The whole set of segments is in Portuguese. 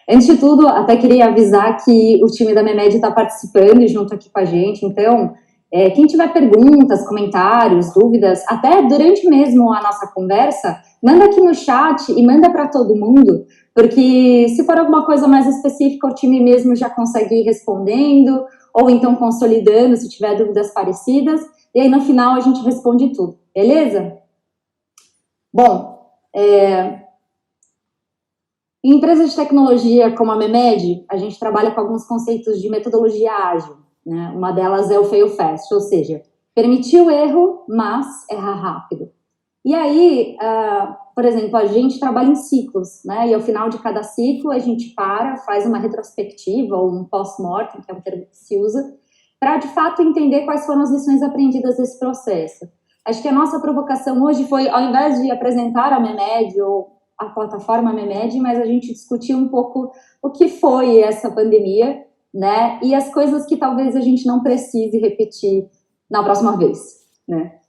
Antes de tudo, até queria avisar que o time da MEMED está participando junto aqui com a gente, então, quem tiver perguntas, comentários, dúvidas, até durante mesmo a nossa conversa, manda aqui no chat e manda para todo mundo, porque se for alguma coisa mais específica, o time mesmo já consegue ir respondendo, ou então consolidando se tiver dúvidas parecidas, e aí no final a gente responde tudo, beleza? Bom, em empresas de tecnologia como a MEMED, a gente trabalha com alguns conceitos de metodologia ágil, né? Uma delas é o fail fast, ou seja, permitir o erro, mas errar rápido. E aí, por exemplo, a gente trabalha em ciclos, né? E ao final de cada ciclo a gente faz uma retrospectiva ou um post-mortem, que é um termo que se usa, para de fato entender quais foram as lições aprendidas desse processo. Acho que a nossa provocação hoje foi, ao invés de apresentar a MEMED ou a plataforma MEMED, mas a gente discutiu um pouco o que foi essa pandemia, né, e as coisas que talvez a gente não precise repetir na próxima vez, né.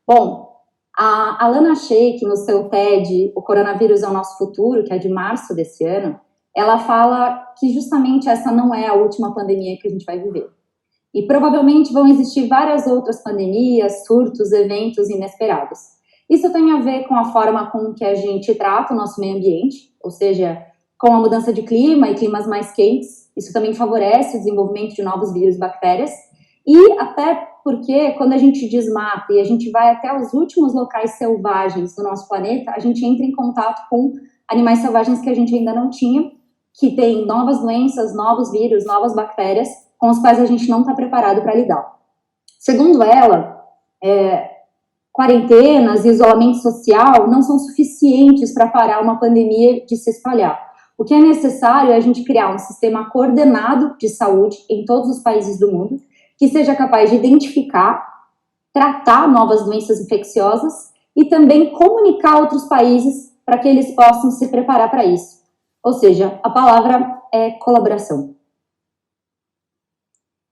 Bom, a Lana Sheikh, no seu TED, O Coronavírus é o Nosso Futuro, que é de março desse ano, ela fala que justamente essa não é a última pandemia que a gente vai viver. E provavelmente vão existir várias outras pandemias, surtos, eventos inesperados. Isso tem a ver com a forma com que a gente trata o nosso meio ambiente, ou seja, com a mudança de clima e climas mais quentes. Isso também favorece o desenvolvimento de novos vírus e bactérias. E até porque quando a gente desmata e a gente vai até os últimos locais selvagens do nosso planeta, a gente entra em contato com animais selvagens que a gente ainda não tinha, que têm novas doenças, novos vírus, novas bactérias, com os quais a gente não está preparado para lidar. Segundo ela, quarentenas e isolamento social não são suficientes para parar uma pandemia de se espalhar. O que é necessário é a gente criar um sistema coordenado de saúde em todos os países do mundo, que seja capaz de identificar, tratar novas doenças infecciosas e também comunicar a outros países para que eles possam se preparar para isso. Ou seja, a palavra é colaboração.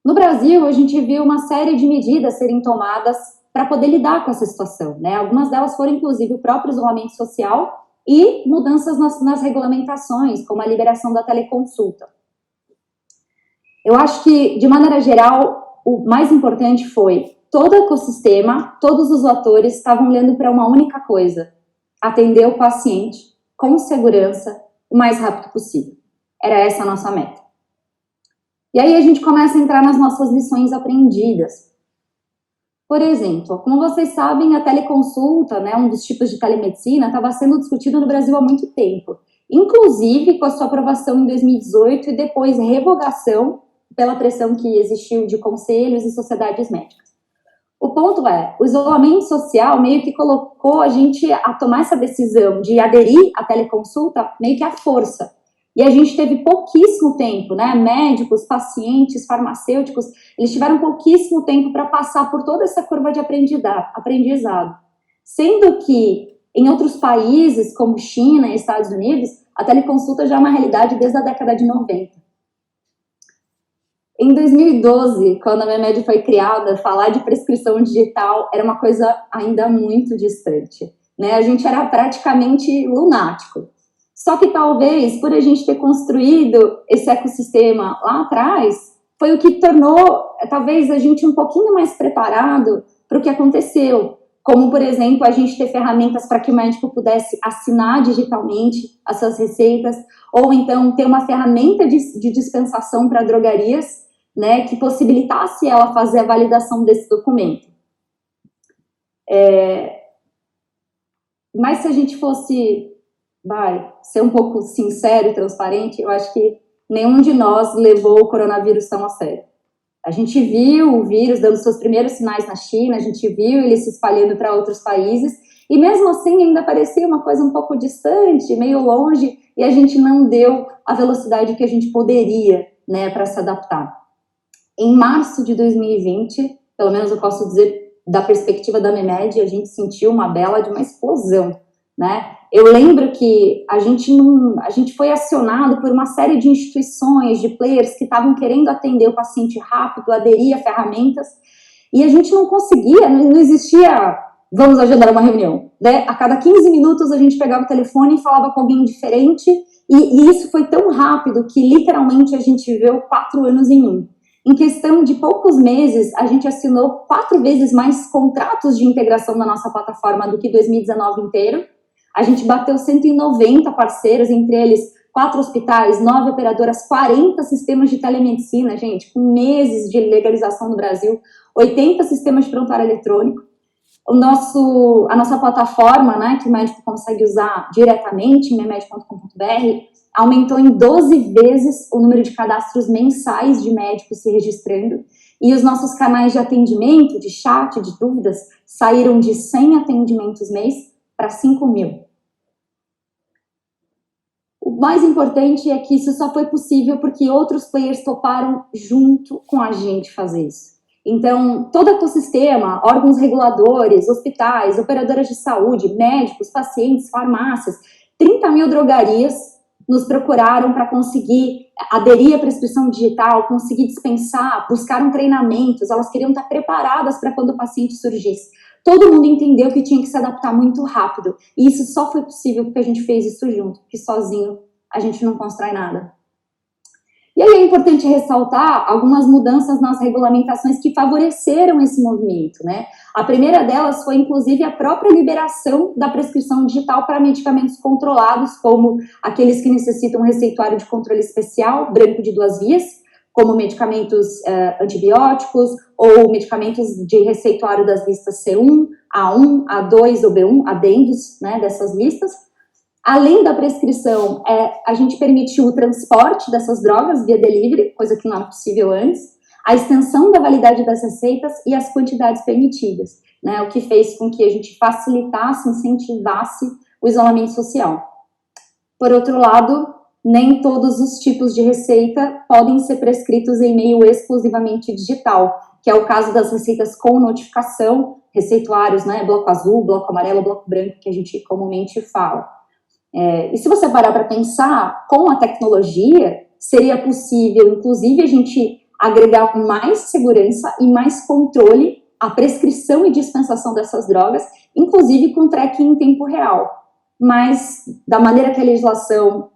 No Brasil, a gente viu uma série de medidas serem tomadas para poder lidar com essa situação, né? Algumas delas foram, inclusive, o próprio isolamento social e mudanças nas regulamentações, como a liberação da teleconsulta. Eu acho que, de maneira geral, o mais importante foi todo o ecossistema, todos os atores estavam olhando para uma única coisa: atender o paciente com segurança o mais rápido possível. Era essa a nossa meta. E aí a gente começa a entrar nas nossas lições aprendidas. Por exemplo, como vocês sabem, a teleconsulta, né, um dos tipos de telemedicina, estava sendo discutido no Brasil há muito tempo, inclusive com a sua aprovação em 2018 e depois revogação pela pressão que existiu de conselhos e sociedades médicas. O ponto é, o isolamento social meio que colocou a gente a tomar essa decisão de aderir à teleconsulta meio que à força. E a gente teve pouquíssimo tempo, né? Médicos, pacientes, farmacêuticos, eles tiveram pouquíssimo tempo para passar por toda essa curva de aprendizado. Sendo que em outros países, como China e Estados Unidos, a teleconsulta já é uma realidade desde a década de 90. Em 2012, quando a MEMED foi criada, falar de prescrição digital era uma coisa ainda muito distante, né? A gente era praticamente lunático. Só que talvez, por a gente ter construído esse ecossistema lá atrás, foi o que tornou, talvez, a gente um pouquinho mais preparado para o que aconteceu. Como, por exemplo, a gente ter ferramentas para que o médico pudesse assinar digitalmente as suas receitas, ou então ter uma ferramenta de dispensação para drogarias, né, que possibilitasse ela fazer a validação desse documento. Mas se a gente fosse ser um pouco sincero e transparente, eu acho que nenhum de nós levou o coronavírus tão a sério. A gente viu o vírus dando seus primeiros sinais na China, a gente viu ele se espalhando para outros países, e mesmo assim ainda parecia uma coisa um pouco distante, meio longe, e a gente não deu a velocidade que a gente poderia, né, para se adaptar. Em março de 2020, pelo menos eu posso dizer, da perspectiva da MEMED, a gente sentiu uma bela de uma explosão, né? Eu lembro que a gente foi acionado por uma série de instituições, de players que estavam querendo atender o paciente rápido, aderir a ferramentas, e a gente não conseguia, não existia vamos agendar uma reunião, né? A cada 15 minutos a gente pegava o telefone e falava com alguém diferente, e isso foi tão rápido que literalmente a gente viveu 4 anos em um. Em questão de poucos meses, a gente assinou 4 vezes mais contratos de integração na nossa plataforma do que 2019 inteiro. A gente bateu 190 parceiros, entre eles 4 hospitais, 9 operadoras, 40 sistemas de telemedicina, gente, com meses de legalização no Brasil, 80 sistemas de prontuário eletrônico. A nossa plataforma, né, que o médico consegue usar diretamente, memed.com.br, aumentou em 12 vezes o número de cadastros mensais de médicos se registrando, e os nossos canais de atendimento, de chat, de dúvidas, saíram de 100 atendimentos mês para 5.000. O mais importante é que isso só foi possível porque outros players toparam junto com a gente fazer isso. Então, todo ecossistema, órgãos reguladores, hospitais, operadoras de saúde, médicos, pacientes, farmácias, 30.000 drogarias nos procuraram para conseguir aderir à prescrição digital, conseguir dispensar, buscaram treinamentos, elas queriam estar preparadas para quando o paciente surgisse. Todo mundo entendeu que tinha que se adaptar muito rápido, e isso só foi possível porque a gente fez isso junto, porque sozinho a gente não constrói nada. E aí é importante ressaltar algumas mudanças nas regulamentações que favoreceram esse movimento, né? A primeira delas foi, inclusive, a própria liberação da prescrição digital para medicamentos controlados, como aqueles que necessitam um receituário de controle especial, branco de 2 vias, como medicamentos antibióticos ou medicamentos de receituário das listas C1, A1, A2 ou B1, adendos, né, dessas listas. Além da prescrição, a gente permitiu o transporte dessas drogas via delivery, coisa que não era possível antes, a extensão da validade das receitas e as quantidades permitidas, né, o que fez com que a gente facilitasse, incentivasse o isolamento social. Por outro lado, nem todos os tipos de receita podem ser prescritos em meio exclusivamente digital, que é o caso das receitas com notificação, receituários, né, bloco azul, bloco amarelo, bloco branco, que a gente comumente fala. E se você parar para pensar, com a tecnologia, seria possível, inclusive, a gente agregar mais segurança e mais controle à prescrição e dispensação dessas drogas, inclusive com tracking em tempo real. Mas, da maneira que a legislação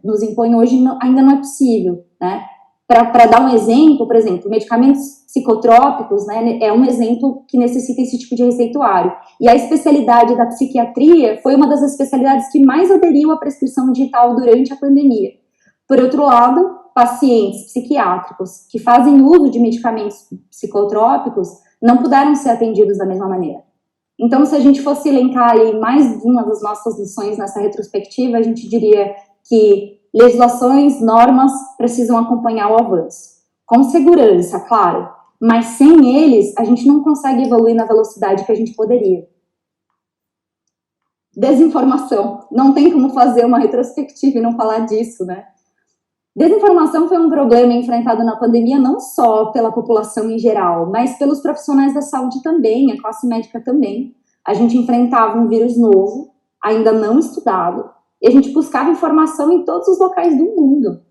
nos impõe hoje, ainda não é possível, né? Para dar um exemplo, por exemplo, medicamentos psicotrópicos, né, é um exemplo que necessita esse tipo de receituário. E a especialidade da psiquiatria foi uma das especialidades que mais aderiu à prescrição digital durante a pandemia. Por outro lado, pacientes psiquiátricos que fazem uso de medicamentos psicotrópicos não puderam ser atendidos da mesma maneira. Então, se a gente fosse elencar aí mais uma das nossas lições nessa retrospectiva, a gente diria que legislações, normas precisam acompanhar o avanço. Com segurança, claro, mas sem eles, a gente não consegue evoluir na velocidade que a gente poderia. Desinformação. Não tem como fazer uma retrospectiva e não falar disso, né? Desinformação foi um problema enfrentado na pandemia não só pela população em geral, mas pelos profissionais da saúde também, a classe médica também. A gente enfrentava um vírus novo, ainda não estudado, e a gente buscava informação em todos os locais do mundo.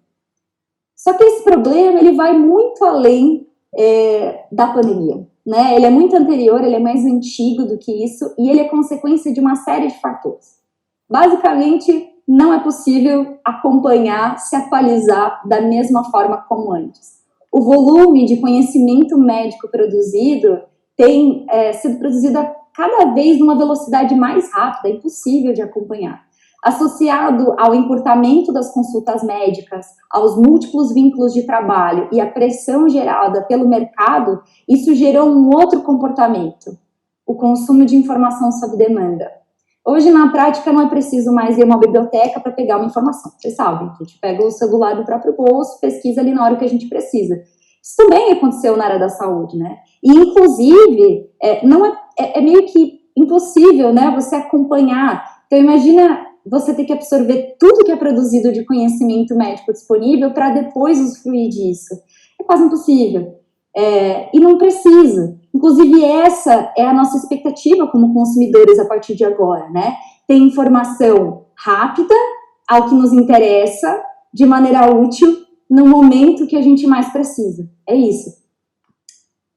Só que esse problema, ele vai muito além da pandemia, né? Ele é muito anterior, ele é mais antigo do que isso, e ele é consequência de uma série de fatores. Basicamente, não é possível acompanhar, se atualizar da mesma forma como antes. O volume de conhecimento médico produzido tem sido produzido a cada vez numa velocidade mais rápida, é impossível de acompanhar. Associado ao encurtamento das consultas médicas, aos múltiplos vínculos de trabalho e à pressão gerada pelo mercado, isso gerou um outro comportamento, o consumo de informação sob demanda. Hoje, na prática, não é preciso mais ir a uma biblioteca para pegar uma informação. Vocês sabem, a gente pega o celular do próprio bolso, pesquisa ali na hora que a gente precisa. Isso também aconteceu na área da saúde, né? E, inclusive, é meio que impossível, né, você acompanhar. Então, imagina você ter que absorver tudo que é produzido de conhecimento médico disponível para depois usufruir disso. É quase impossível. E não precisa. Inclusive, essa é a nossa expectativa como consumidores a partir de agora, né? Ter informação rápida, ao que nos interessa, de maneira útil, no momento que a gente mais precisa. É isso.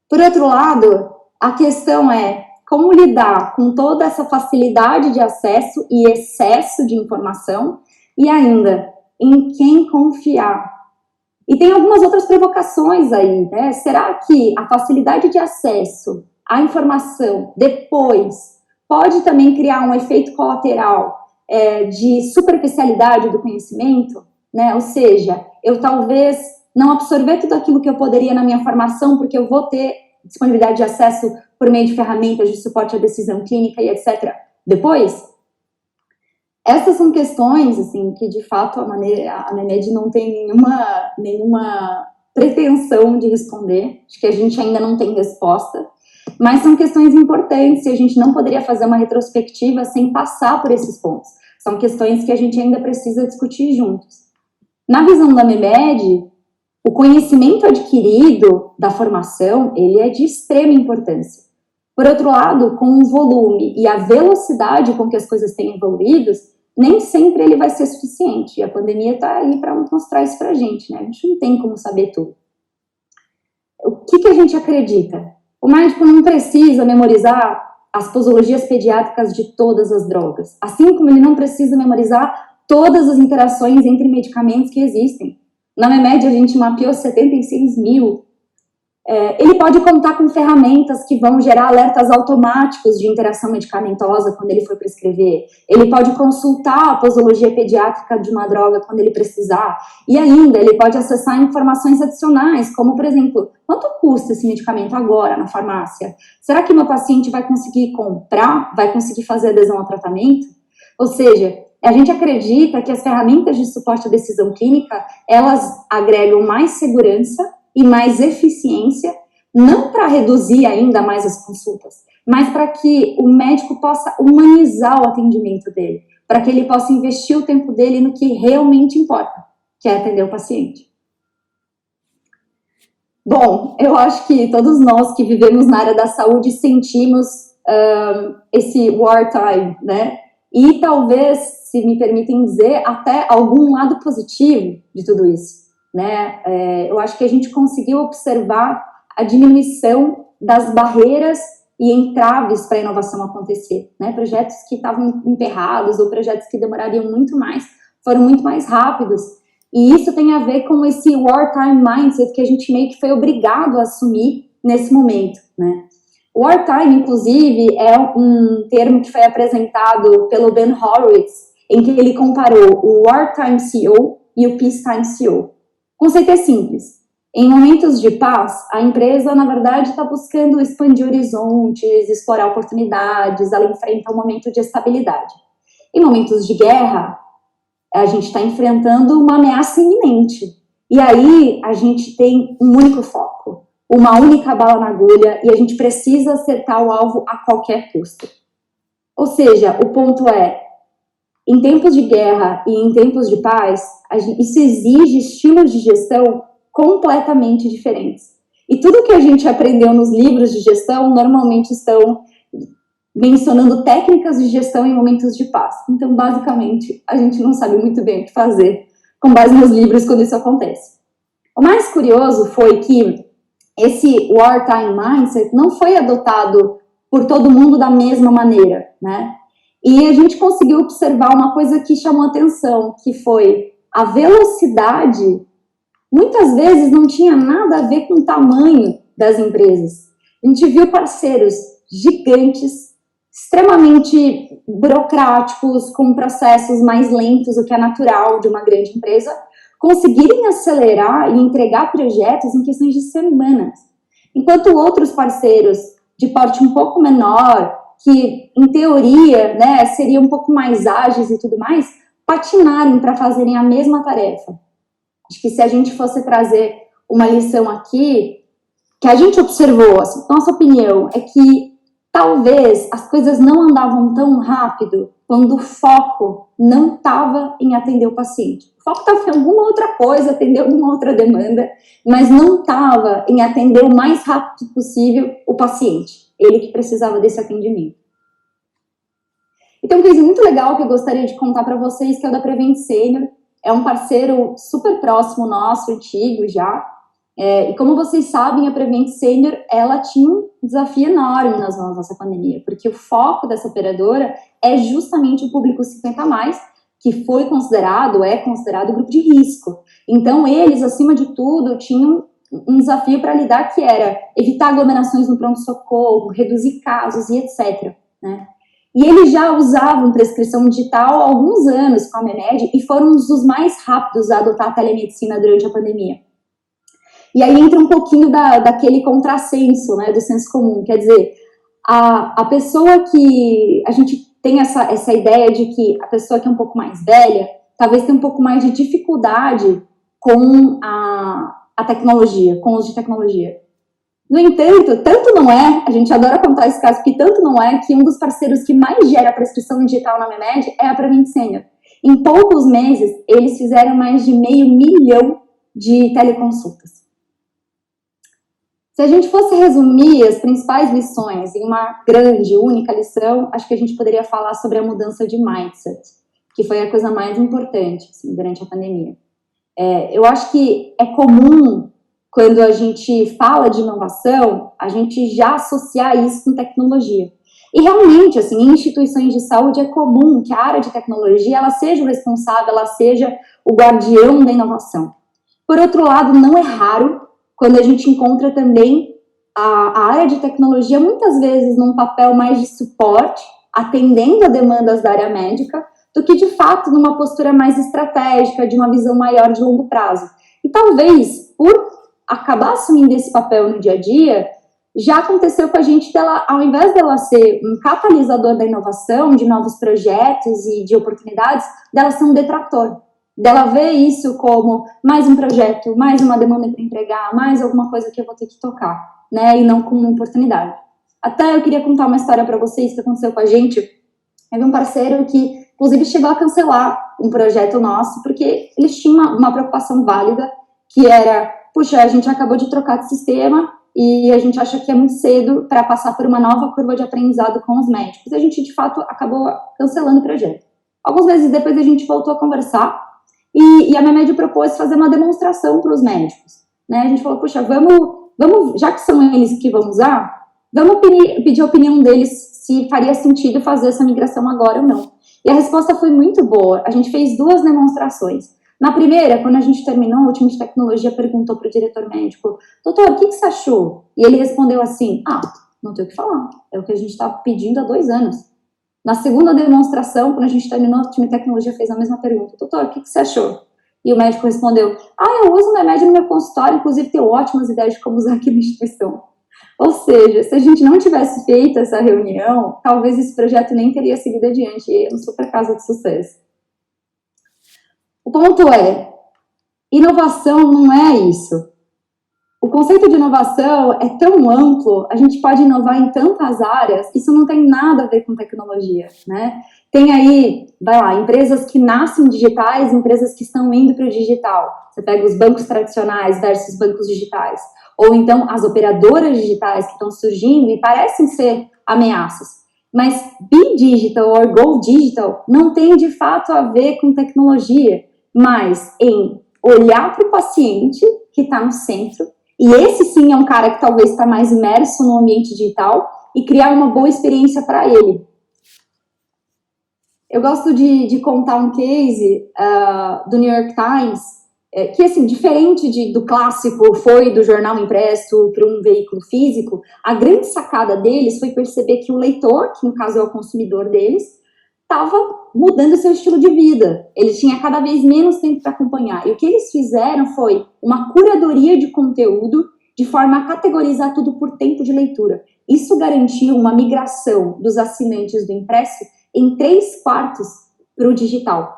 Por outro lado, a questão é, como lidar com toda essa facilidade de acesso e excesso de informação, e ainda, em quem confiar. E tem algumas outras provocações aí, né? Será que a facilidade de acesso à informação depois pode também criar um efeito colateral de superficialidade do conhecimento, né? Ou seja, eu talvez não absorver tudo aquilo que eu poderia na minha formação, porque eu vou ter disponibilidade de acesso por meio de ferramentas de suporte à decisão clínica e etc. depois? Essas são questões, assim, que de fato a MEMED não tem nenhuma pretensão de responder, acho que a gente ainda não tem resposta, mas são questões importantes e a gente não poderia fazer uma retrospectiva sem passar por esses pontos. São questões que a gente ainda precisa discutir juntos. Na visão da MEMED, o conhecimento adquirido da formação, ele é de extrema importância. Por outro lado, com o volume e a velocidade com que as coisas têm evoluído, nem sempre ele vai ser suficiente. E a pandemia está aí para mostrar isso para a gente, né? A gente não tem como saber tudo. O que a gente acredita? O médico não precisa memorizar as posologias pediátricas de todas as drogas, assim como ele não precisa memorizar todas as interações entre medicamentos que existem. Na MEMED, a gente mapeou 76 mil. Ele pode contar com ferramentas que vão gerar alertas automáticos de interação medicamentosa quando ele for prescrever. Ele pode consultar a posologia pediátrica de uma droga quando ele precisar. E ainda, ele pode acessar informações adicionais, como, por exemplo, quanto custa esse medicamento agora na farmácia? Será que meu paciente vai conseguir comprar? Vai conseguir fazer adesão ao tratamento? Ou seja, a gente acredita que as ferramentas de suporte à decisão clínica, elas agregam mais segurança e mais eficiência, não para reduzir ainda mais as consultas, mas para que o médico possa humanizar o atendimento dele, para que ele possa investir o tempo dele no que realmente importa, que é atender o paciente. Bom, eu acho que todos nós que vivemos na área da saúde sentimos esse wartime, né? E talvez, se me permitem dizer, até algum lado positivo de tudo isso. Né? Eu acho que a gente conseguiu observar a diminuição das barreiras e entraves para a inovação acontecer, né? Projetos que estavam emperrados ou projetos que demorariam muito mais, foram muito mais rápidos, e isso tem a ver com esse wartime mindset que a gente meio que foi obrigado a assumir nesse momento, né? Wartime, inclusive, é um termo que foi apresentado pelo Ben Horowitz, em que ele comparou o wartime CEO e o peacetime CEO. O conceito é simples. Em momentos de paz, a empresa, na verdade, está buscando expandir horizontes, explorar oportunidades, ela enfrenta um momento de estabilidade. Em momentos de guerra, a gente está enfrentando uma ameaça iminente. E aí, a gente tem um único foco, uma única bala na agulha, e a gente precisa acertar o alvo a qualquer custo. Ou seja, o ponto é, em tempos de guerra e em tempos de paz, isso exige estilos de gestão completamente diferentes. E tudo que a gente aprendeu nos livros de gestão normalmente estão mencionando técnicas de gestão em momentos de paz. Então, basicamente, a gente não sabe muito bem o que fazer com base nos livros quando isso acontece. O mais curioso foi que esse wartime mindset não foi adotado por todo mundo da mesma maneira, né? E a gente conseguiu observar uma coisa que chamou atenção, que foi a velocidade, muitas vezes não tinha nada a ver com o tamanho das empresas. A gente viu parceiros gigantes, extremamente burocráticos, com processos mais lentos, o que é natural de uma grande empresa, conseguirem acelerar e entregar projetos em questões de semanas. Enquanto outros parceiros de porte um pouco menor, que, em teoria, né, seriam um pouco mais ágeis e tudo mais, patinarem para fazerem a mesma tarefa. Acho que se a gente fosse trazer uma lição aqui, que a gente observou, assim, nossa opinião é que talvez as coisas não andavam tão rápido quando o foco não estava em atender o paciente. O foco estava em alguma outra coisa, atender alguma outra demanda, mas não estava em atender o mais rápido possível o paciente. Ele que precisava desse atendimento. Então, um case muito legal que eu gostaria de contar para vocês, que é o da Prevent Senior. É um parceiro super próximo nosso, antigo já. E como vocês sabem, a Prevent Senior, ela tinha um desafio enorme nas mãos dessa pandemia, porque o foco dessa operadora é justamente o público 50 a mais, que foi considerado, é considerado grupo de risco. Então, eles, acima de tudo, tinham um desafio para lidar, que era evitar aglomerações no pronto-socorro, reduzir casos e etc., né? E eles já usavam prescrição digital há alguns anos com a MEMED e foram um dos mais rápidos a adotar a telemedicina durante a pandemia. E aí entra um pouquinho daquele contrassenso, né, do senso comum, quer dizer, a pessoa que, a gente tem essa ideia de que a pessoa que é um pouco mais velha, talvez tenha um pouco mais de dificuldade com a tecnologia, com o uso de tecnologia. No entanto, tanto não é, a gente adora contar esse caso, porque tanto não é que um dos parceiros que mais gera prescrição digital na MEMED é a Prevent Senior. Em poucos meses, eles fizeram mais de 500 mil de teleconsultas. Se a gente fosse resumir as principais lições em uma grande, única lição, acho que a gente poderia falar sobre a mudança de mindset, que foi a coisa mais importante, assim, durante a pandemia. Eu acho que é comum, quando a gente fala de inovação, a gente já associar isso com tecnologia. E realmente, assim, em instituições de saúde é comum que a área de tecnologia ela seja o responsável, ela seja o guardião da inovação. Por outro lado, não é raro quando a gente encontra também a área de tecnologia, muitas vezes num papel mais de suporte, atendendo a demandas da área médica, do que de fato numa postura mais estratégica, de uma visão maior de longo prazo. E talvez, por acabar assumindo esse papel no dia a dia, já aconteceu com a gente dela, ao invés dela ser um catalisador da inovação, de novos projetos e de oportunidades, dela ser um detrator. Dela ver isso como mais um projeto, mais uma demanda para entregar, mais alguma coisa que eu vou ter que tocar, né, e não como uma oportunidade. Até eu queria contar uma história para vocês que aconteceu com a gente. Teve um parceiro que, inclusive, chegou a cancelar um projeto nosso, porque eles tinham uma preocupação válida, que era, puxa, a gente acabou de trocar de sistema e a gente acha que é muito cedo para passar por uma nova curva de aprendizado com os médicos. E a gente, de fato, acabou cancelando o projeto. Alguns meses depois, a gente voltou a conversar e a MEMED propôs fazer uma demonstração para os médicos, né? A gente falou, puxa, vamos, já que são eles que vão usar, vamos pedir a opinião deles se faria sentido fazer essa migração agora ou não. E a resposta foi muito boa. A gente fez 2 demonstrações. Na primeira, quando a gente terminou, o time de tecnologia perguntou para o diretor médico, doutor, o que você achou? E ele respondeu assim, não tenho o que falar, é o que a gente está pedindo há 2 anos. Na segunda demonstração, quando a gente terminou, o time de tecnologia fez a mesma pergunta. Doutor, o que você achou? E o médico respondeu, eu uso o MEMED no meu consultório, inclusive tenho ótimas ideias de como usar aqui na instituição. Ou seja, se a gente não tivesse feito essa reunião, talvez esse projeto nem teria seguido adiante, e é um super caso de sucesso. O ponto é, inovação não é isso. O conceito de inovação é tão amplo, a gente pode inovar em tantas áreas, isso não tem nada a ver com tecnologia, né? Tem aí, empresas que nascem digitais, empresas que estão indo para o digital. Você pega os bancos tradicionais versus bancos digitais. Ou então as operadoras digitais que estão surgindo e parecem ser ameaças. Mas be digital ou go digital não tem de fato a ver com tecnologia, mas em olhar para o paciente que está no centro. E esse sim é um cara que talvez está mais imerso no ambiente digital e criar uma boa experiência para ele. Eu gosto de contar um case do New York Times, que assim, diferente do clássico, foi do jornal impresso para um veículo físico, a grande sacada deles foi perceber que o leitor, que no caso é o consumidor deles, estava mudando seu estilo de vida. Ele tinha cada vez menos tempo para acompanhar. E o que eles fizeram foi uma curadoria de conteúdo de forma a categorizar tudo por tempo de leitura. Isso garantiu uma migração dos assinantes do impresso em 3/4 para o digital.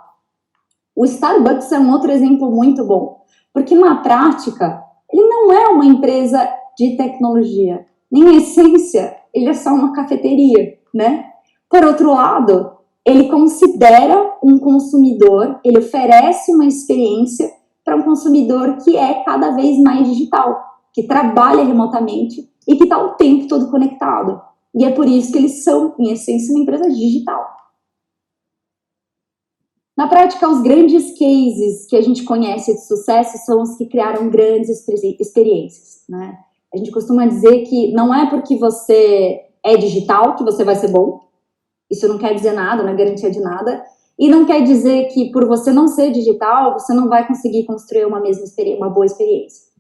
O Starbucks é um outro exemplo muito bom, porque na prática, ele não é uma empresa de tecnologia. Em essência, ele é só uma cafeteria, né? Por outro lado, ele considera um consumidor, ele oferece uma experiência para um consumidor que é cada vez mais digital, que trabalha remotamente e que está o tempo todo conectado. E é por isso que eles são, em essência, uma empresa digital. Na prática, os grandes cases que a gente conhece de sucesso são os que criaram grandes experiências, né? A gente costuma dizer que não é porque você é digital que você vai ser bom. Isso não quer dizer nada, não é garantia de nada. E não quer dizer que por você não ser digital, você não vai conseguir construir uma boa experiência.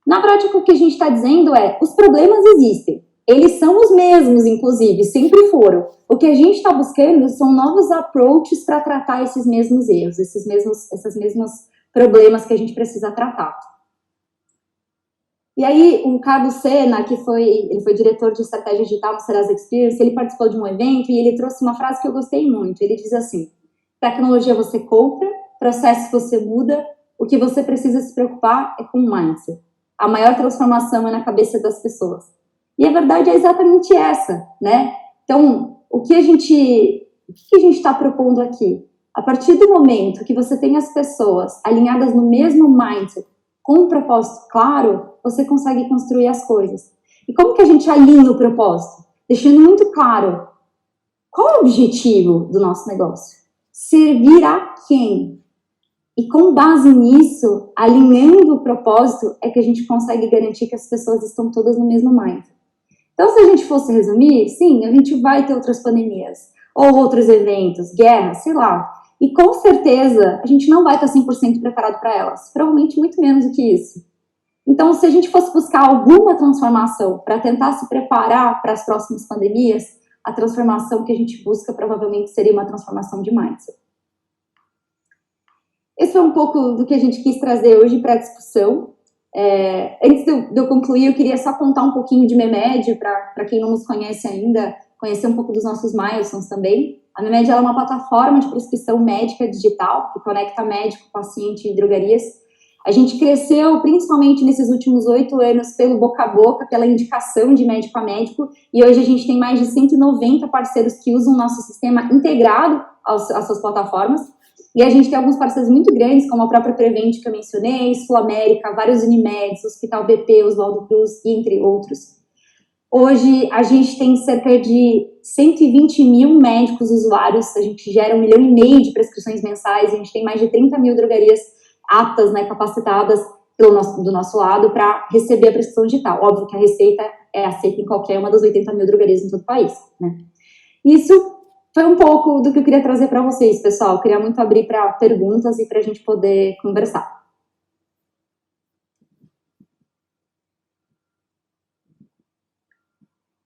Na prática, o que a gente está dizendo é, os problemas existem. Eles são os mesmos, inclusive, sempre foram. O que a gente está buscando são novos approaches para tratar esses mesmos erros, esses mesmos problemas que a gente precisa tratar. E aí, o Carlos Sena, ele foi diretor de estratégia digital no Serasa Experience, ele participou de um evento e ele trouxe uma frase que eu gostei muito. Ele diz assim, tecnologia você compra, processo você muda, o que você precisa se preocupar é com o mindset. A maior transformação é na cabeça das pessoas. E a verdade é exatamente essa, né? Então, o que a gente está propondo aqui? A partir do momento que você tem as pessoas alinhadas no mesmo mindset, com um propósito claro, você consegue construir as coisas. E como que a gente alinha o propósito? Deixando muito claro, qual é o objetivo do nosso negócio? Servir a quem? E com base nisso, alinhando o propósito, é que a gente consegue garantir que as pessoas estão todas no mesmo mindset. Então, se a gente fosse resumir, sim, a gente vai ter outras pandemias, ou outros eventos, guerras, sei lá. E com certeza, a gente não vai estar 100% preparado para elas. Provavelmente muito menos do que isso. Então, se a gente fosse buscar alguma transformação para tentar se preparar para as próximas pandemias, a transformação que a gente busca provavelmente seria uma transformação de mindset. Esse foi um pouco do que a gente quis trazer hoje para a discussão. Antes de eu concluir, eu queria só contar um pouquinho de MEMED, para quem não nos conhece ainda, conhecer um pouco dos nossos milestones também. A MEMED é uma plataforma de prescrição médica digital, que conecta médico, paciente e drogarias. A gente cresceu, principalmente nesses últimos 8 anos, pelo boca a boca, pela indicação de médico a médico, e hoje a gente tem mais de 190 parceiros que usam nosso sistema integrado às suas plataformas. E a gente tem alguns parceiros muito grandes, como a própria Prevent, que eu mencionei, Sul América, vários Unimeds, Hospital BP, Oswaldo Cruz, entre outros. Hoje, a gente tem cerca de 120 mil médicos usuários, a gente gera 1,5 milhão de prescrições mensais, a gente tem mais de 30 mil drogarias aptas, né, capacitadas do nosso lado para receber a prescrição digital. Óbvio que a receita é aceita em qualquer uma das 80 mil drogarias em todo o país, né? Isso foi um pouco do que eu queria trazer para vocês, pessoal. Eu queria muito abrir para perguntas e para a gente poder conversar.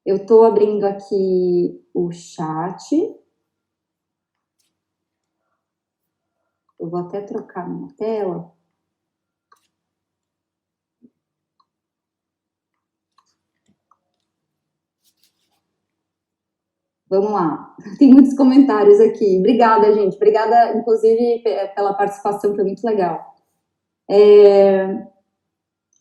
Eu estou abrindo aqui o chat. Eu vou até trocar minha tela. Vamos lá. Tem muitos comentários aqui. Obrigada, gente. Obrigada, inclusive, pela participação, foi muito legal.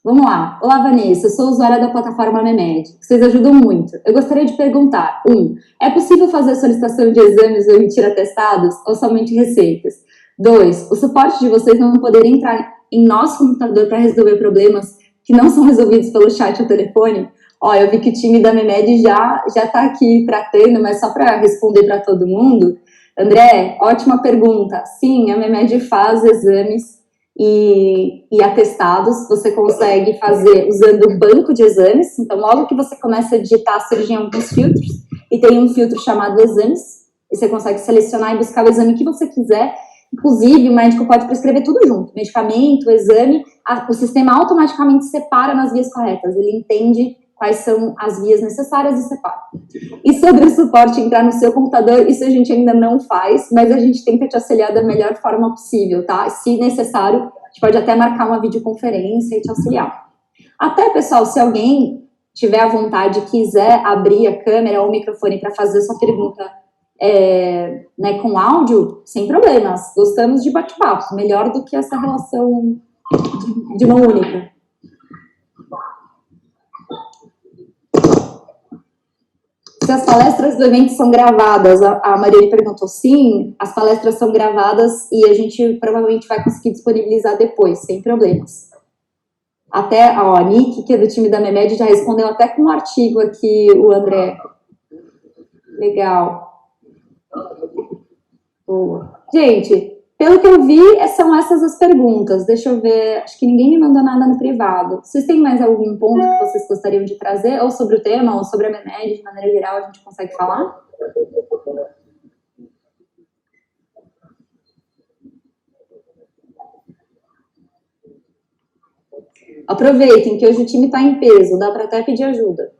Vamos lá. Olá, Vanessa. Eu sou usuária da plataforma MEMED. Vocês ajudam muito. Eu gostaria de perguntar. 1. É possível fazer solicitação de exames ou emitir atestados ou somente receitas? 2. O suporte de vocês não poder entrar em nosso computador para resolver problemas que não são resolvidos pelo chat ou telefone? Ó, eu vi que o time da MEMED já está aqui tratando, mas só para responder para todo mundo. André, ótima pergunta. Sim, a MEMED faz exames e atestados. Você consegue fazer usando o banco de exames. Então, logo que você começa a digitar, surgem alguns filtros. E tem um filtro chamado exames. E você consegue selecionar e buscar o exame que você quiser. Inclusive, o médico pode prescrever tudo junto. Medicamento, exame. O sistema automaticamente separa nas vias corretas. Ele entende quais são as vias necessárias e separa. E sobre o suporte entrar no seu computador, isso a gente ainda não faz, mas a gente tenta te auxiliar da melhor forma possível, tá? Se necessário, a gente pode até marcar uma videoconferência e te auxiliar. Até, pessoal, se alguém tiver à vontade, quiser abrir a câmera ou o microfone para fazer sua pergunta né, com áudio, sem problemas. Gostamos de bate-papo, melhor do que essa relação de mão única. Se as palestras do evento são gravadas, a Mariane perguntou, sim, as palestras são gravadas e a gente provavelmente vai conseguir disponibilizar depois, sem problemas. Até, ó, a Nick, que é do time da MEMED, já respondeu até com um artigo aqui, o André. Legal. Boa. Gente, pelo que eu vi, são essas as perguntas. Deixa eu ver, acho que ninguém me mandou nada no privado. Vocês têm mais algum ponto que vocês gostariam de trazer? Ou sobre o tema, ou sobre a MEMED, de maneira geral, a gente consegue falar? Aproveitem que hoje o time está em peso, dá para até pedir ajuda.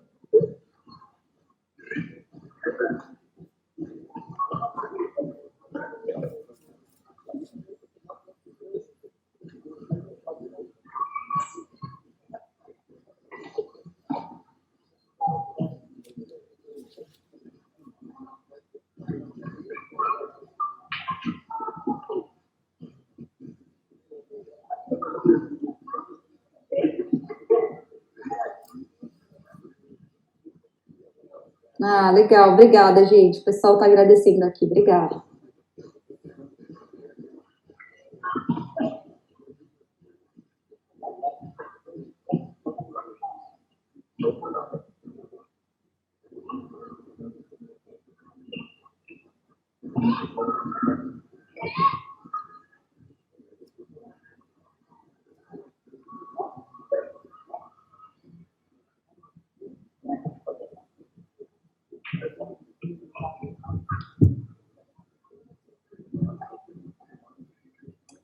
Ah, legal, obrigada, gente. O pessoal está agradecendo aqui, obrigada.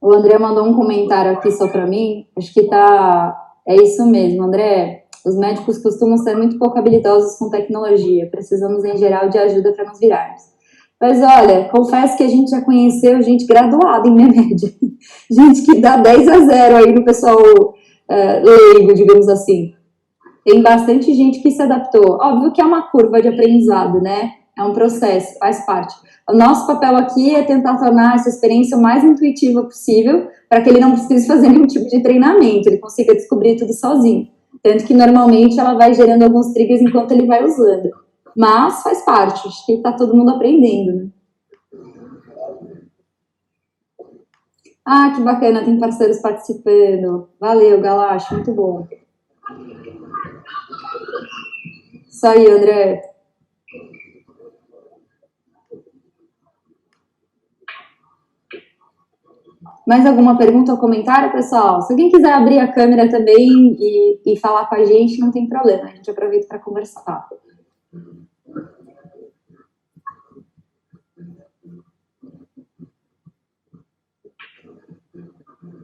O André mandou um comentário aqui só para mim, acho que tá... É isso mesmo, André. Os médicos costumam ser muito pouco habilidosos com tecnologia, precisamos, em geral, de ajuda para nos virarmos. Mas olha, confesso que a gente já conheceu gente graduada em MEMED, gente que dá 10-0 aí no pessoal leigo, digamos assim. Tem bastante gente que se adaptou. Óbvio que é uma curva de aprendizado, né? É um processo, faz parte. O nosso papel aqui é tentar tornar essa experiência o mais intuitiva possível, para que ele não precise fazer nenhum tipo de treinamento, ele consiga descobrir tudo sozinho. Tanto que normalmente ela vai gerando alguns triggers enquanto ele vai usando. Mas faz parte, acho que está todo mundo aprendendo, né? Ah, que bacana, tem parceiros participando. Valeu, Galacho, muito bom. Isso aí, André. Mais alguma pergunta ou comentário, pessoal? Se alguém quiser abrir a câmera também e falar com a gente, não tem problema, a gente aproveita para conversar.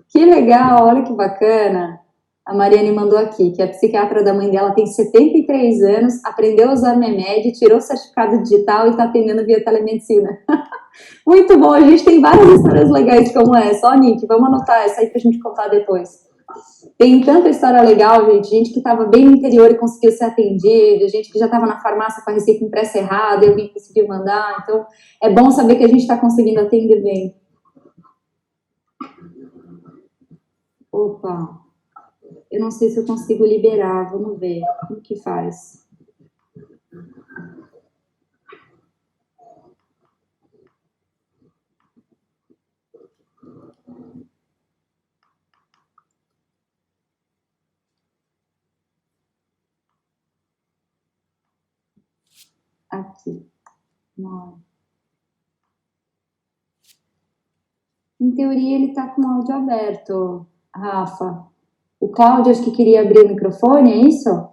Que legal, olha que bacana. A Mariane mandou aqui, que a psiquiatra da mãe dela tem 73 anos, aprendeu a usar MEMED, tirou o certificado digital e está atendendo via telemedicina. Muito bom, a gente tem várias histórias legais como essa. Ó, Nick, vamos anotar essa aí pra gente contar depois. Tem tanta história legal, gente que estava bem no interior e conseguiu ser atendido, gente que já estava na farmácia com a receita impressa errada e alguém conseguiu mandar. Então, é bom saber que a gente está conseguindo atender bem. Opa, eu não sei se eu consigo liberar, vamos ver como que faz. Aqui. Não. Em teoria, ele está com o áudio aberto, Rafa. O Cláudio acho que queria abrir o microfone, é isso?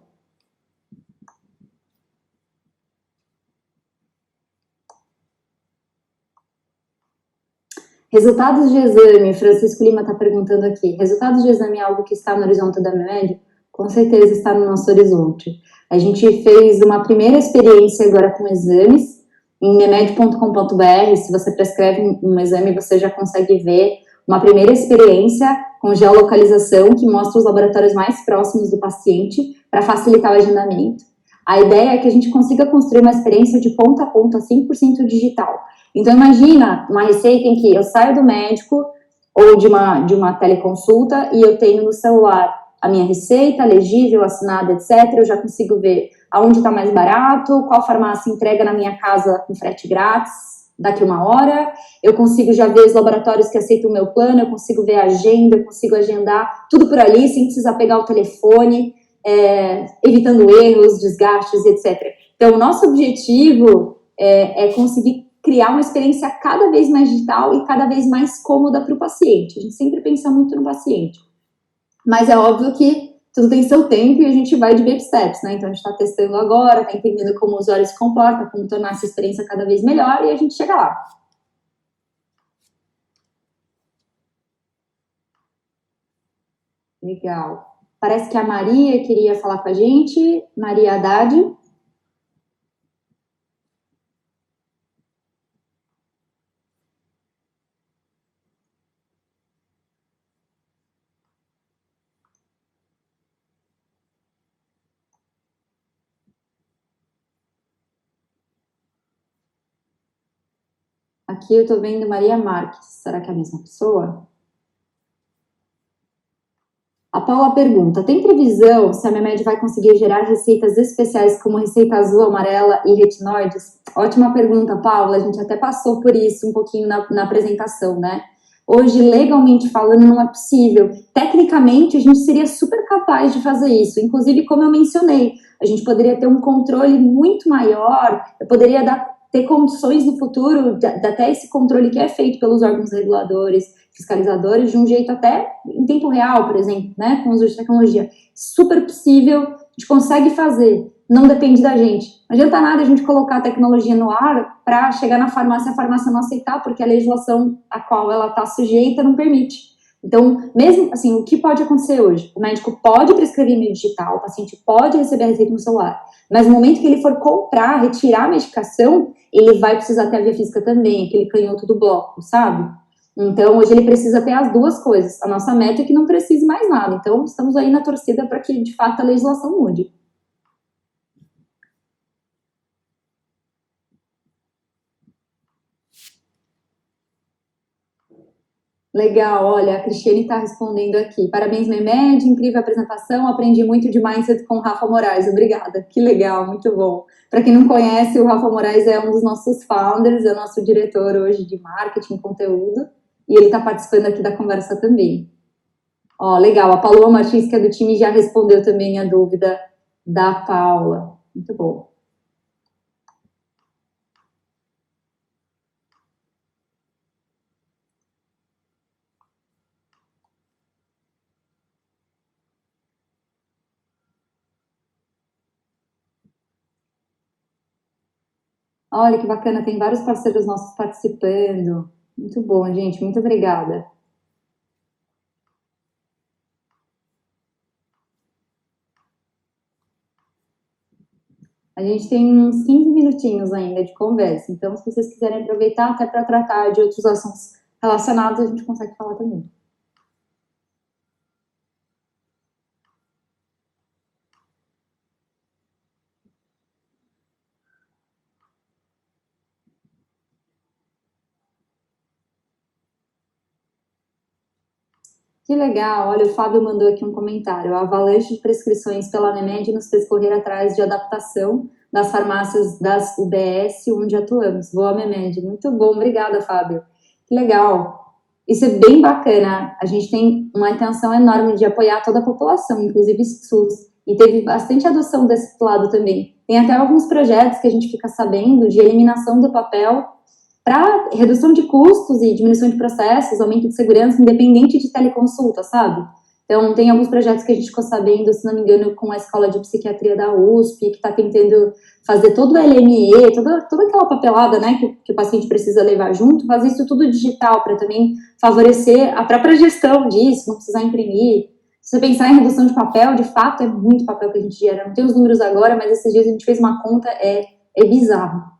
Resultados de exame, Francisco Lima está perguntando aqui. Resultados de exame é algo que está no horizonte da MEMED? Com certeza está no nosso horizonte. A gente fez uma primeira experiência agora com exames em memed.com.br. Se você prescreve um exame, você já consegue ver uma primeira experiência com geolocalização que mostra os laboratórios mais próximos do paciente para facilitar o agendamento. A ideia é que a gente consiga construir uma experiência de ponta a ponta, 100% digital. Então, imagina uma receita em que eu saio do médico ou de uma teleconsulta e eu tenho no celular a minha receita, legível, assinada, etc. Eu já consigo ver aonde está mais barato, qual farmácia entrega na minha casa com frete grátis daqui uma hora. Eu consigo já ver os laboratórios que aceitam o meu plano, eu consigo ver a agenda, eu consigo agendar tudo por ali, sem precisar pegar o telefone, evitando erros, desgastes, etc. Então, o nosso objetivo é conseguir criar uma experiência cada vez mais digital e cada vez mais cômoda para o paciente. A gente sempre pensa muito no paciente. Mas é óbvio que tudo tem seu tempo e a gente vai de baby steps, né? Então a gente está testando agora, está entendendo como o usuário se comporta, como tornar essa experiência cada vez melhor e a gente chega lá. Legal. Parece que a Maria queria falar com a gente. Maria Haddad. Aqui eu estou vendo Maria Marques. Será que é a mesma pessoa? A Paula pergunta, tem previsão se a Memed vai conseguir gerar receitas especiais como receita azul, amarela e retinoides? Ótima pergunta, Paula, a gente até passou por isso um pouquinho na apresentação, né? Hoje, legalmente falando, não é possível. Tecnicamente, a gente seria super capaz de fazer isso. Inclusive, como eu mencionei, a gente poderia ter um controle muito maior, eu poderia ter condições no futuro, até esse controle que é feito pelos órgãos reguladores, fiscalizadores, de um jeito até em tempo real, por exemplo, né, com o uso de tecnologia. Super possível, a gente consegue fazer, não depende da gente. Não adianta nada a gente colocar a tecnologia no ar para chegar na farmácia e a farmácia não aceitar, porque a legislação a qual ela está sujeita não permite. Então, mesmo assim, o que pode acontecer hoje? O médico pode prescrever meio digital, o paciente pode receber a receita no celular, mas no momento que ele for comprar, retirar a medicação, ele vai precisar ter a via física também, aquele canhoto do bloco, sabe? Então, hoje ele precisa ter as duas coisas. A nossa meta é que não precise mais nada. Então, estamos aí na torcida para que, de fato, a legislação mude. Legal, olha, a Cristiane está respondendo aqui. Parabéns, Memed, incrível apresentação. Aprendi muito de Mindset com o Rafa Moraes. Obrigada, que legal, muito bom. Para quem não conhece, o Rafa Moraes é um dos nossos founders, é o nosso diretor hoje de marketing e conteúdo, e ele está participando aqui da conversa também. Ó, legal, a Paloma Martins, que é do time, já respondeu também a dúvida da Paula. Muito bom. Olha que bacana, tem vários parceiros nossos participando. Muito bom, gente, muito obrigada. A gente tem uns 15 minutinhos ainda de conversa, então se vocês quiserem aproveitar até para tratar de outros assuntos relacionados, a gente consegue falar também. Que legal, olha, o Fábio mandou aqui um comentário. A avalanche de prescrições pela Nemed nos fez correr atrás de adaptação das farmácias das UBS onde atuamos. Boa, Memed. Muito bom, obrigada, Fábio. Que legal. Isso é bem bacana. A gente tem uma intenção enorme de apoiar toda a população, inclusive SUS. E teve bastante adoção desse lado também. Tem até alguns projetos que a gente fica sabendo de eliminação do papel para redução de custos e diminuição de processos, aumento de segurança, independente de teleconsulta, sabe? Então, tem alguns projetos que a gente ficou sabendo, se não me engano, com a Escola de Psiquiatria da USP, que está tentando fazer todo o LME, toda aquela papelada, né, que o paciente precisa levar junto, fazer isso tudo digital, para também favorecer a própria gestão disso, não precisar imprimir. Se você pensar em redução de papel, de fato, é muito papel que a gente gera. Não tem os números agora, mas esses dias a gente fez uma conta, é bizarro.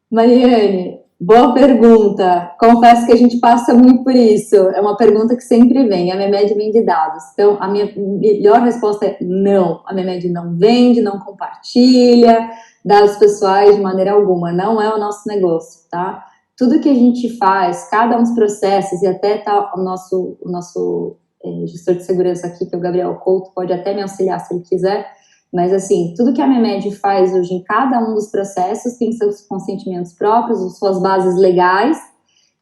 Mariane, boa pergunta. Confesso que a gente passa muito por isso. É uma pergunta que sempre vem. A Memed vende dados. Então, a minha melhor resposta é não. A Memed não vende, não compartilha dados pessoais de maneira alguma. Não é o nosso negócio, tá? Tudo que a gente faz, cada um dos processos, e até tá o nosso gestor de segurança aqui, que é o Gabriel Couto, pode até me auxiliar se ele quiser. Mas, assim, tudo que a Memed faz hoje em cada um dos processos tem seus consentimentos próprios, suas bases legais,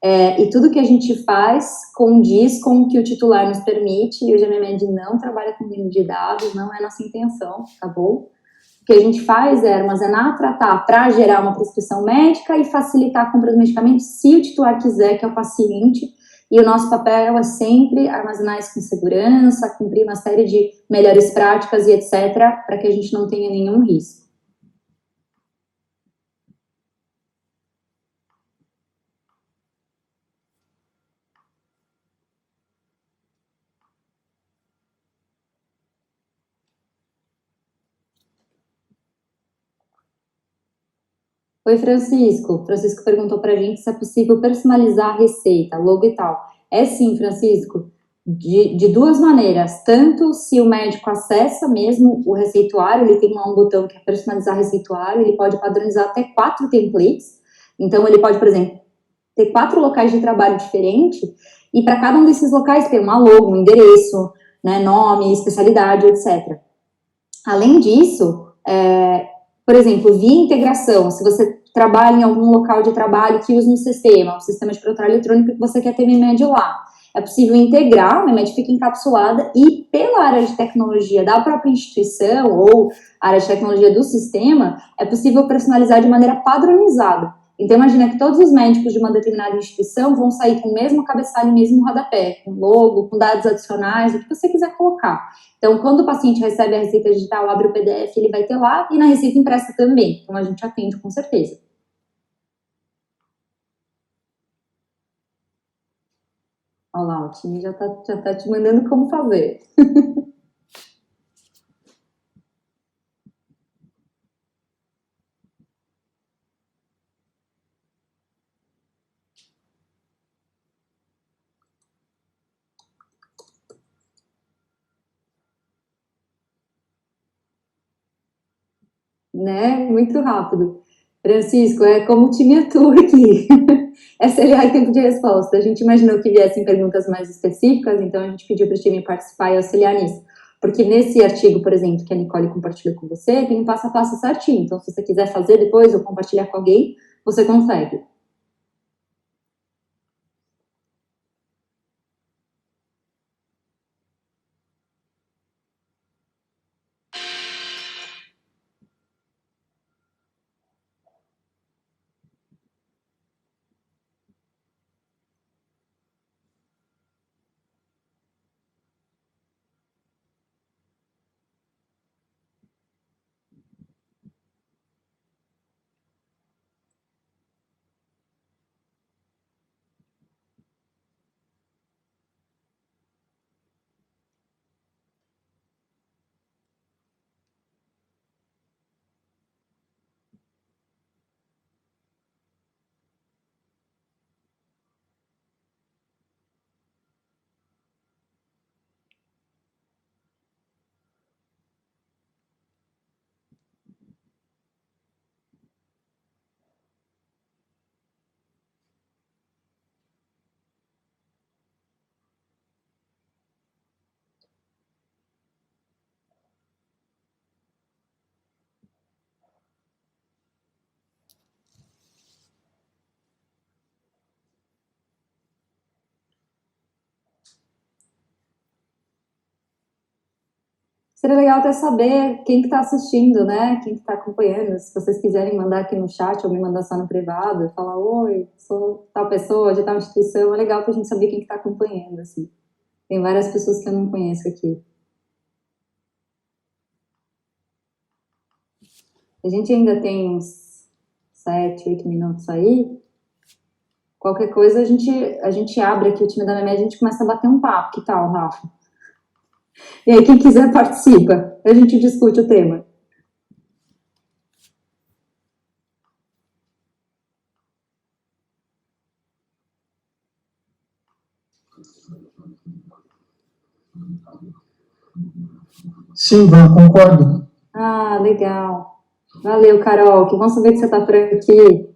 e tudo que a gente faz condiz com o que o titular nos permite, e hoje a Memed não trabalha com venda de dados, não é nossa intenção, tá bom? O que a gente faz é armazenar, tratar para gerar uma prescrição médica e facilitar a compra do medicamento se o titular quiser, que é o paciente. E o nosso papel é sempre armazenar isso com segurança, cumprir uma série de melhores práticas e etc., para que a gente não tenha nenhum risco. Oi, Francisco. Francisco perguntou para a gente se é possível personalizar a receita, logo e tal. É sim, Francisco, de duas maneiras. Tanto se o médico acessa mesmo o receituário, ele tem lá um botão que é personalizar receituário, ele pode padronizar até 4 templates. Então, ele pode, por exemplo, ter 4 locais de trabalho diferentes e para cada um desses locais ter uma logo, um endereço, né, nome, especialidade, etc. Além disso, por exemplo, via integração, se você trabalha em algum local de trabalho que usa um sistema de prontuário eletrônico que você quer ter MEMED lá, é possível integrar, a MEMED fica encapsulada e pela área de tecnologia da própria instituição ou área de tecnologia do sistema, é possível personalizar de maneira padronizada. Então, imagina que todos os médicos de uma determinada instituição vão sair com o mesmo cabeçalho e o mesmo rodapé, com logo, com dados adicionais, o que você quiser colocar. Então, quando o paciente recebe a receita digital, abre o PDF, ele vai ter lá, e na receita impressa também. Então, a gente atende com certeza. Olha lá, o time já tá te mandando como fazer. Né? Muito rápido. Francisco, é como o time atua aqui. SLA e tempo de resposta. A gente imaginou que viessem perguntas mais específicas, então a gente pediu para o time participar e auxiliar nisso. Porque nesse artigo, por exemplo, que a Nicole compartilhou com você, tem um passo a passo certinho. Então, se você quiser fazer depois ou compartilhar com alguém, você consegue. Seria legal até saber quem que está assistindo, né? Quem que está acompanhando. Se vocês quiserem mandar aqui no chat ou me mandar só no privado, falar, oi, sou tal pessoa de tal instituição, é legal para a gente saber quem que está acompanhando, assim. Tem várias pessoas que eu não conheço aqui. A gente ainda tem uns 7, 8 minutos aí. Qualquer coisa a gente abre aqui o time da Memed e a gente começa a bater um papo. Que tal, Rafa? E aí, quem quiser participa. A gente discute o tema. Sim, Van, concordo. Ah, legal. Valeu, Carol. Que bom saber que você está por aqui.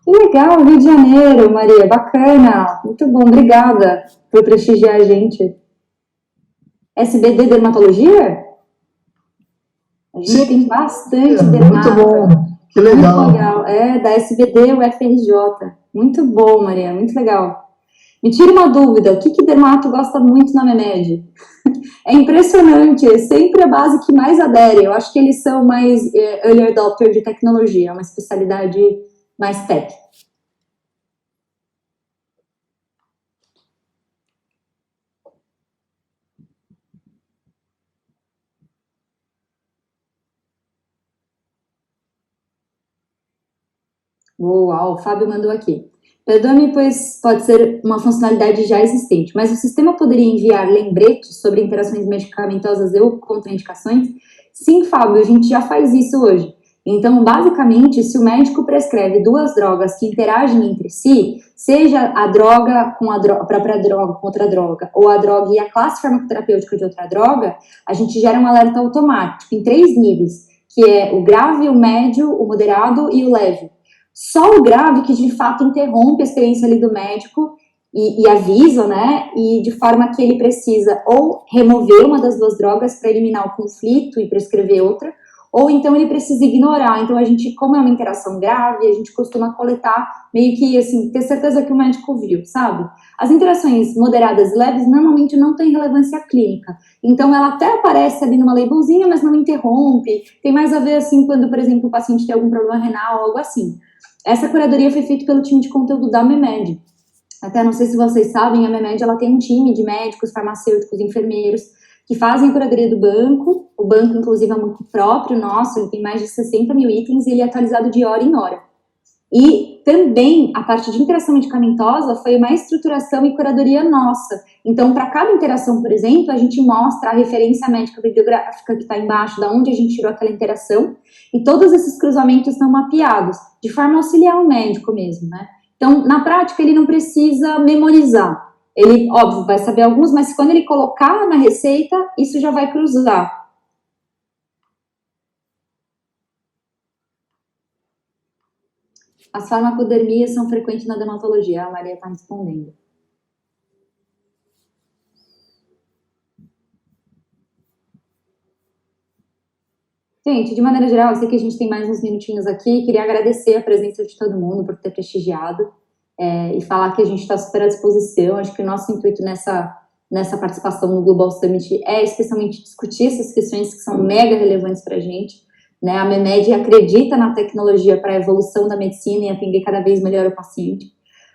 Que legal, Rio de Janeiro, Maria. Bacana. Muito bom, obrigada por prestigiar a gente. SBD Dermatologia? A gente Sim, tem bastante muito bom. Que legal. Muito legal. É, da SBD UFRJ. Muito bom, Maria. Muito legal. Me tira uma dúvida, o que dermato gosta muito na MEMED? É impressionante, é sempre a base que mais adere. Eu acho que eles são mais early adopter de tecnologia, é uma especialidade mais tech. Uau, o Fábio mandou aqui. Perdoe-me, pois pode ser uma funcionalidade já existente, mas o sistema poderia enviar lembretes sobre interações medicamentosas ou contraindicações? Sim, Fábio, a gente já faz isso hoje. Então, basicamente, se o médico prescreve duas drogas que interagem entre si, seja a droga com a própria droga com outra droga, ou a droga e a classe farmacoterapêutica de outra droga, a gente gera um alerta automático em 3 níveis, que é o grave, o médio, o moderado e o leve. Só o grave que de fato interrompe a experiência ali do médico e avisa, né? E de forma que ele precisa ou remover uma das duas drogas para eliminar o conflito e prescrever outra, ou então ele precisa ignorar. Então a gente, como é uma interação grave, a gente costuma coletar meio que assim, ter certeza que o médico viu, sabe? As interações moderadas e leves normalmente não têm relevância clínica. Então ela até aparece ali numa labelzinha, mas não interrompe. Tem mais a ver assim quando, por exemplo, o paciente tem algum problema renal ou algo assim. Essa curadoria foi feita pelo time de conteúdo da MEMED. Até não sei se vocês sabem, a MEMED ela tem um time de médicos, farmacêuticos, enfermeiros que fazem a curadoria do banco. O banco, inclusive, é um banco próprio nosso, ele tem mais de 60 mil itens e ele é atualizado de hora em hora. E também a parte de interação medicamentosa foi uma estruturação e curadoria nossa. Então, para cada interação, por exemplo, a gente mostra a referência médica bibliográfica que está embaixo, da onde a gente tirou aquela interação, e todos esses cruzamentos são mapeados, de forma a auxiliar o médico mesmo, né? Então, na prática, ele não precisa memorizar. Ele, óbvio, vai saber alguns, mas quando ele colocar na receita, isso já vai cruzar. As farmacodermias são frequentes na dermatologia, a Maria está respondendo. Gente, de maneira geral, eu sei que a gente tem mais uns minutinhos aqui, queria agradecer a presença de todo mundo por ter prestigiado e falar que a gente está super à disposição. Acho que o nosso intuito nessa participação no Global Summit é especialmente discutir essas questões que são mega relevantes para a gente. Né? A MEMED acredita na tecnologia para a evolução da medicina e atender cada vez melhor o paciente.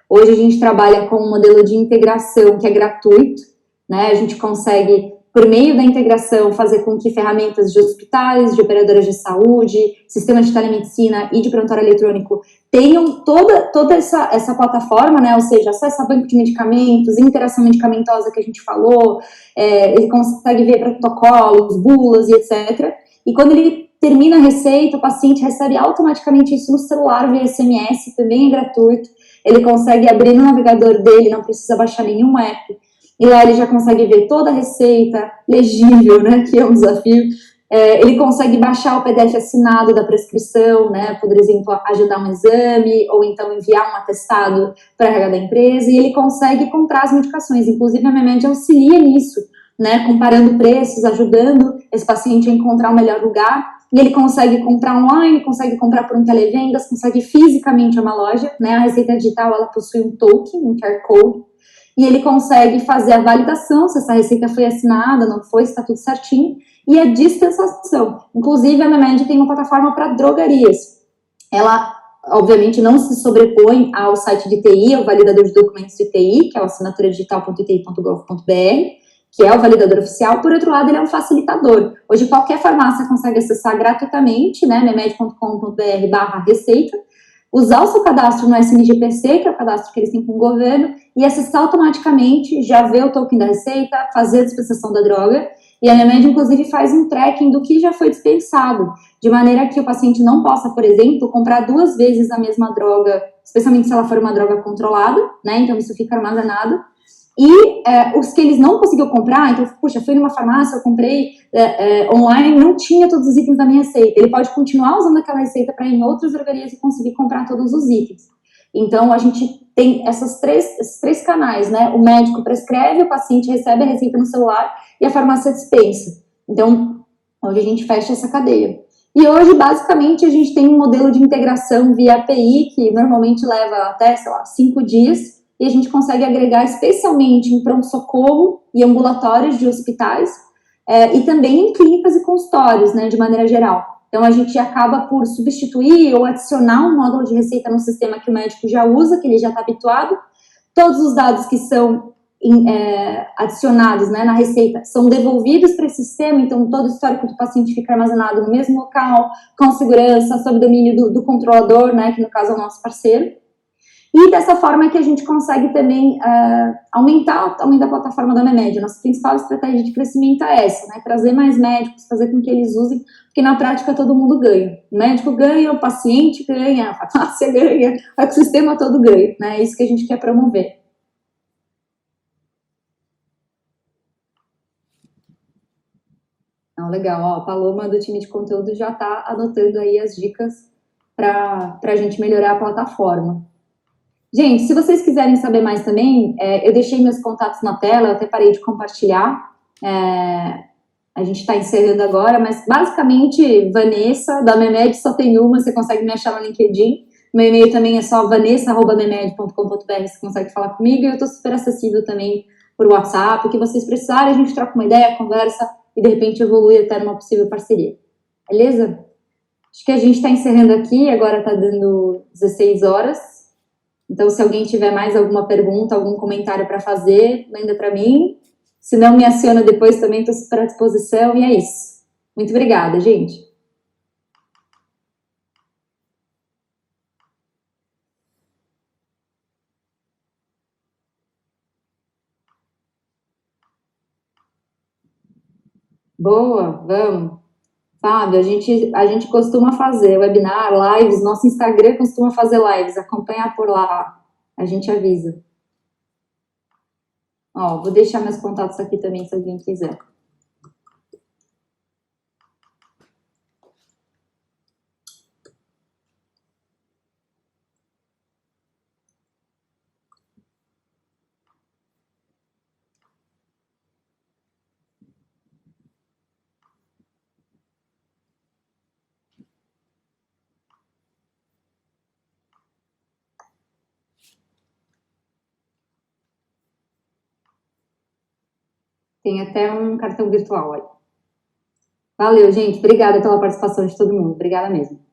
Hoje a gente trabalha com um modelo de integração que é gratuito, né? A gente consegue, por meio da integração, fazer com que ferramentas de hospitais, de operadoras de saúde, sistemas de telemedicina e de prontuário eletrônico tenham toda essa plataforma, né? Ou seja, acesso a banco de medicamentos, interação medicamentosa que a gente falou, ele consegue ver protocolos, bulas e etc. E quando ele termina a receita, o paciente recebe automaticamente isso no celular via SMS, também é gratuito. Ele consegue abrir no navegador dele, não precisa baixar nenhum app. E lá ele já consegue ver toda a receita, legível, né, que é um desafio. Ele consegue baixar o PDF assinado da prescrição, né, por exemplo, agendar um exame, ou então enviar um atestado para a RH da empresa, e ele consegue comprar as medicações. Inclusive, a MEMED auxilia nisso, né, comparando preços, ajudando esse paciente a encontrar o melhor lugar. E ele consegue comprar online, consegue comprar por um televendas, consegue fisicamente uma loja, né? A receita digital, ela possui um token, um QR Code, e ele consegue fazer a validação se essa receita foi assinada, não foi, se está tudo certinho, e a dispensação. Inclusive, a MEMED tem uma plataforma para drogarias. Ela, obviamente, não se sobrepõe ao site de TI, ao validador de documentos de TI, que é o assinaturadigital.iti.gov.br, que é o validador oficial. Por outro lado, ele é um facilitador. Hoje, qualquer farmácia consegue acessar gratuitamente, né, memed.com.br/receita, usar o seu cadastro no SNGPC, que é o cadastro que eles têm com o governo, e acessar automaticamente, já ver o token da receita, fazer a dispensação da droga, E a Memed, inclusive, faz um tracking do que já foi dispensado, de maneira que o paciente não possa, por exemplo, comprar 2 vezes a mesma droga, especialmente se ela for uma droga controlada, né? Então, isso fica armazenado. E os que eles não conseguiu comprar, então, puxa, fui numa farmácia, eu comprei online, não tinha todos os itens da minha receita. Ele pode continuar usando aquela receita para ir em outras drogarias e conseguir comprar todos os itens. Então, a gente tem esses três canais, né? O médico prescreve, o paciente recebe a receita no celular e a farmácia dispensa. Então, hoje a gente fecha essa cadeia. E hoje, basicamente, a gente tem um modelo de integração via API, que normalmente leva até, sei lá, 5 dias, e a gente consegue agregar especialmente em pronto-socorro e ambulatórios de hospitais, e também em clínicas e consultórios, né, de maneira geral. Então, a gente acaba por substituir ou adicionar um módulo de receita no sistema que o médico já usa, que ele já está habituado. Todos os dados que são adicionados, né, na receita são devolvidos para esse sistema, então todo o histórico do paciente fica armazenado no mesmo local, com segurança, sob domínio do controlador, né, que no caso é o nosso parceiro. E dessa forma é que a gente consegue também aumentar o tamanho da plataforma da Memed. Nossa principal estratégia de crescimento é essa, né? Trazer mais médicos, fazer com que eles usem, porque na prática todo mundo ganha. O médico ganha, o paciente ganha, a farmácia ganha, o ecossistema todo ganha, né? É isso que a gente quer promover. Não, legal, ó, a Paloma do time de conteúdo já está anotando aí as dicas para a gente melhorar a plataforma. Gente, se vocês quiserem saber mais também, eu deixei meus contatos na tela, eu até parei de compartilhar. A gente está encerrando agora, mas basicamente, Vanessa, da Memed, só tem uma, você consegue me achar no LinkedIn. Meu e-mail também é só vanessa@memed.com.br, você consegue falar comigo, e eu estou super acessível também por WhatsApp, o que vocês precisarem, a gente troca uma ideia, conversa, e de repente evolui até numa possível parceria. Beleza? Acho que a gente está encerrando aqui, agora está dando 16 horas. Então, se alguém tiver mais alguma pergunta, algum comentário para fazer, manda para mim. Se não, me aciona depois também, estou super à disposição. E é isso. Muito obrigada, gente. Boa, vamos. Fábio, a gente costuma fazer webinar, lives, nosso Instagram costuma fazer lives, acompanhar por lá, a gente avisa. Ó, vou deixar meus contatos aqui também, se alguém quiser. Tem até um cartão virtual aí. Valeu, gente. Obrigada pela participação de todo mundo. Obrigada mesmo.